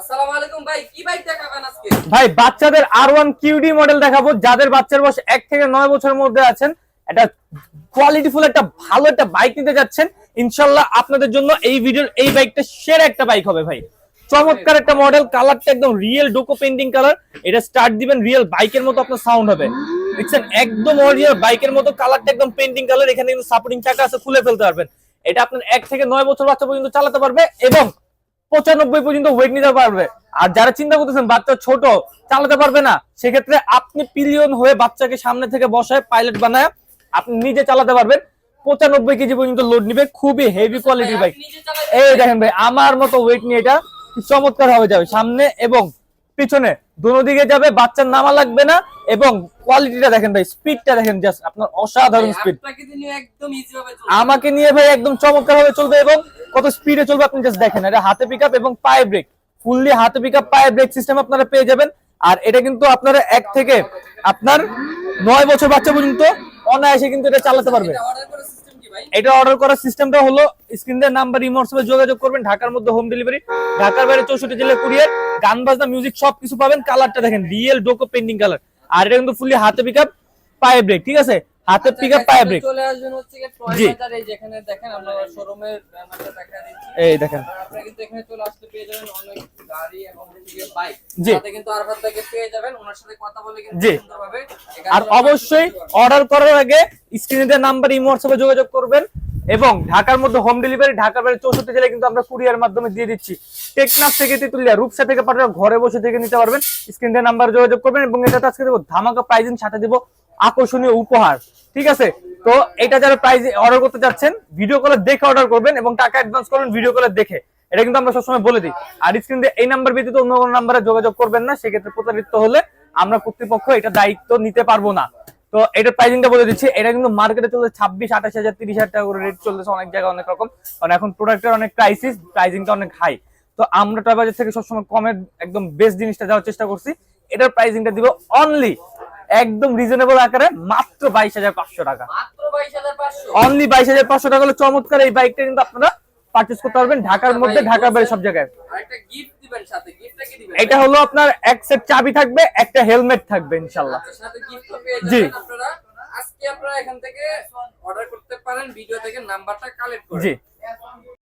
আসসালামু আলাইকুম ভাই, কি বাইক দেখাবেন আজকে? ভাই বাচ্চাদের R1 QD মডেল দেখাবো, যাদের বাচ্চার বয়স 1 থেকে 9 বছরের মধ্যে আছেন। এটা কোয়ালিটিফুল একটা ভালো একটা বাইক নিতে যাচ্ছেন, ইনশাআল্লাহ আপনাদের জন্য এই ভিডিওর এই বাইকটা সেরা একটা বাইক হবে ভাই। চমৎকার একটা মডেল, কালারটা একদম রিয়েল ডোকো পেইন্টিং কালার। এটা স্টার্ট দিবেন রিয়েল বাইকের মতো আপনার সাউন্ড হবে, দেখছেন একদম অরিজিনাল বাইকের মতো। কালারটা একদম পেইন্টিং কালার, এখানে কিন্তু সাপোর্টিং চাকা আছে, খুলে ফেলতে পারবেন। এটা আপনার 1 থেকে 9 বছর বাচ্চা পর্যন্ত চালাতে পারবে এবং 95 পর্যন্ত ওয়েট নিতে পারবে। আর যারা চিন্তা করতেছেন বাচ্চা ছোট চালাতে পারবে না, সেক্ষেত্রে আপনি পিলিয়ন হয়ে বাচ্চাকে সামনে থেকে বসায় পাইলট বানায় আপনি নিজে চালাতে পারবেন। 95 কেজি পর্যন্ত লোড নিবে, খুবই হেভি কোয়ালিটির বাইক। এই দেখেন ভাই, আমার মতো ওয়েট নিয়ে এটা চমৎকার ভাবে যাবে, সামনে এবং পিছনে দুনো দিকে যাবে, বাচ্চার নামা লাগবে না। এবং কোয়ালিটিটা দেখেন ভাই, স্পিডটা দেখেন, জাস্ট আপনার অসাধারণ স্পিড। আমাকে নিয়ে ভাই একদম চমৎকার ভাবে চলবে এবং কত স্পিডে চলবে আপনি জাস্ট দেখেন। এটা হাতে পিকআপ এবং পায়ে ব্রেক, ফুললি হাতে পিকআপ পায়ে ব্রেক সিস্টেম আপনারা পেয়ে যাবেন। আর এটা কিন্তু আপনারা 1 থেকে আপনার 9 বছর বাচ্চা পর্যন্ত অনায়াসে কিন্তু এটা চালাতে পারবে। এটা অর্ডার করার সিস্টেমটা হলো স্ক্রিনের নাম্বার ইমোশনে যোগাযোগ করবেন। ঢাকার মধ্যে হোম ডেলিভারি, ঢাকার বাইরে 64 জেলা কুরিয়ার। গান বাজনা মিউজিক সবকিছু পাবেন। কালারটা দেখেন রিয়েল ডোকো পেইন্টিং কালার। আর এটা কিন্তু ফুললি হাতে পিকআপ পায়ে ব্রেক, ঠিক আছে, হাতে পিকআপ পায়ে ব্রেক। চলে আসবেন হচ্ছে কি টয় বাজার, এই যেখানে দেখেন আমরা শোরুমের ব্যানারটা দেখা দিচ্ছি, এই দেখেন। আপনারা কিন্তু এখানে চলে আসতে পেয়ে যাবেন অনেক গাড়ি এবং বাইক। জি, সাথে কিন্তু আরফাত ভাইকে পেয়ে যাবেন, ওনার সাথে কথা বলে কিন্তু জি সুন্দরভাবে। আর অবশ্যই অর্ডার করার আগে স্ক্রিনে দেওয়া নাম্বার ইমো হোয়াটসঅ্যাপে যোগাযোগ করবেন। এবং ঢাকার মধ্যে হোম ডেলিভারি, ঢাকার বাইরে 64 জেলায় কিন্তু আমরা কুরিয়ার মাধ্যমে দিয়ে দিচ্ছি। টেকনাফ থেকে তেতুলিয়া, রূপসা থেকে পাঠালে ঘরে বসে থেকে নিতে পারবেন। স্ক্রিনে নাম্বার যোগাযোগ করবেন এবং এটা আজকে দেব ধামাকা প্রাইজিং, সাথে দেব আকর্ষণীয় উপহার, ঠিক আছে। তো এটা যারা প্রাইজ অর্ডার করতে যাচ্ছেন ভিডিও কলে দেখে অর্ডার করবেন এবং টাকা অ্যাডভান্স করবেন ভিডিও কলে দেখে, এটা কিন্তু আমরা সবসময় বলে দিই। আর স্ক্রিনে এই নাম্বার ব্যতীত অন্য কোনো নাম্বারে যোগাযোগ করবেন না, সেক্ষেত্রে প্রতারিত হলে আমরা কর্তৃপক্ষ এটা দায়িত্ব নিতে পারবো না। তো এটার প্রাইসিংটা বলে দিচ্ছি। এটা কিন্তু মার্কেটে চলছে 26, 28 হাজার, 30 হাজার টাকা করে রেট চলতেছে অনেক জায়গায় অনেক রকম, কারণ এখন প্রোডাক্টের অনেক ক্রাইসিস, প্রাইসিংটা অনেক হাই। তো আমরা টয় বাজার থেকে সবসময় কমের একদম বেস্ট জিনিসটা দেওয়ার চেষ্টা করছি। এটার প্রাইসিংটা দিব অনলি একদম রিজনেবল আকারে মাত্র 22,500 টাকা। মাত্র 22,500, অনলি 22,500 টাকা হলে চমৎকার এই বাইকটা কিন্তু আপনারা পারচেজ করতে পারবেন ঢাকার মধ্যে, ঢাকার বাইরে সব জায়গায়। আরেকটা গিফট দিবেন সাথে, গিফটটা কি দিবেন? এটা হলো আপনার এক সেট চাবি থাকবে, একটা হেলমেট থাকবে ইনশাআল্লাহ। সাথে গিফট পেয়ে জি, যাবেন আপনারা। আজকে আপনারা এখান থেকে অর্ডার করতে পারেন, ভিডিও থেকে নাম্বারটা কালেক্ট করে। জি।